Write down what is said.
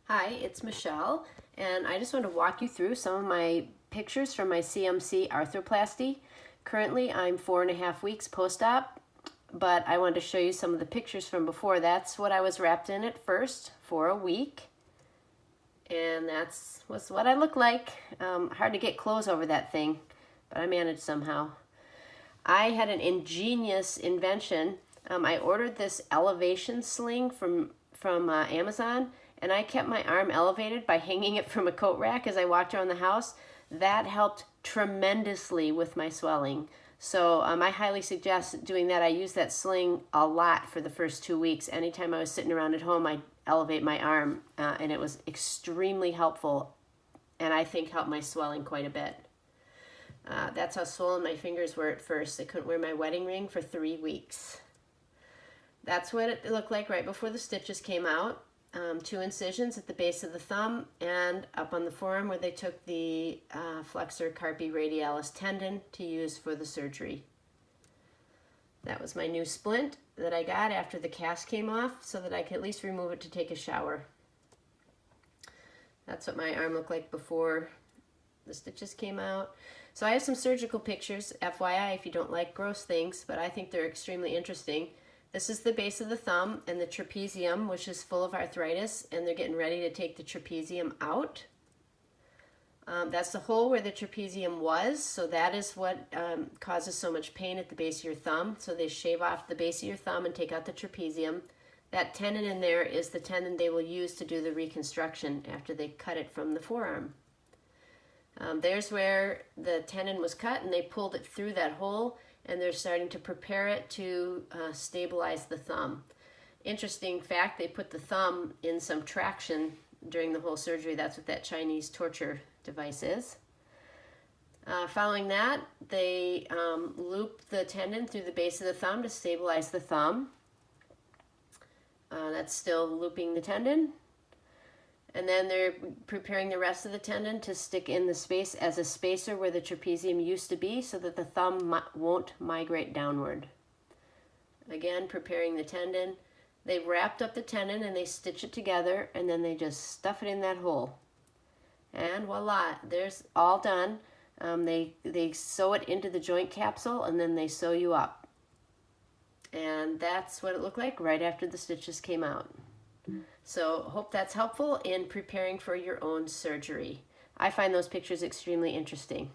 Hi, it's Michelle, and I just want to walk you through some of my pictures from my CMC Arthroplasty. Currently, I'm 4.5 weeks post-op, but I wanted to show you some of the pictures from before. That's what I was wrapped in at first for a week, and was what I look like. Hard to get clothes over that thing, but I managed somehow. I had an ingenious invention. I ordered this elevation sling from Amazon, and I kept my arm elevated by hanging it from a coat rack as I walked around the house. That helped tremendously with my swelling. So I highly suggest doing that. I used that sling a lot for the first 2 weeks. Anytime I was sitting around at home, I'd elevate my arm, and it was extremely helpful, and I think helped my swelling quite a bit. That's how swollen my fingers were at first. I couldn't wear my wedding ring for 3 weeks. That's what it looked like right before the stitches came out. 2 incisions at the base of the thumb and up on the forearm where they took the flexor carpi radialis tendon to use for the surgery. That was my new splint that I got after the cast came off so that I could at least remove it to take a shower. That's what my arm looked like before the stitches came out. So I have some surgical pictures, FYI, if you don't like gross things, but I think they're extremely interesting. This is the base of the thumb and the trapezium, which is full of arthritis, and they're getting ready to take the trapezium out. That's the hole where the trapezium was, so that is what causes so much pain at the base of your thumb. So they shave off the base of your thumb and take out the trapezium. That tendon in there is the tendon they will use to do the reconstruction after they cut it from the forearm. There's where the tendon was cut, and they pulled it through that hole, and they're starting to prepare it to stabilize the thumb. Interesting fact, they put the thumb in some traction during the whole surgery. That's what that Chinese torture device is. Following that, they loop the tendon through the base of the thumb to stabilize the thumb. That's still looping the tendon. And then they're preparing the rest of the tendon to stick in the space as a spacer where the trapezium used to be so that the thumb won't migrate downward. Again, preparing the tendon. They've wrapped up the tendon and they stitch it together, and then they just stuff it in that hole. And voila, there's all done. They sew it into the joint capsule, and then they sew you up. And that's what it looked like right after the stitches came out. So hope that's helpful in preparing for your own surgery. I find those pictures extremely interesting.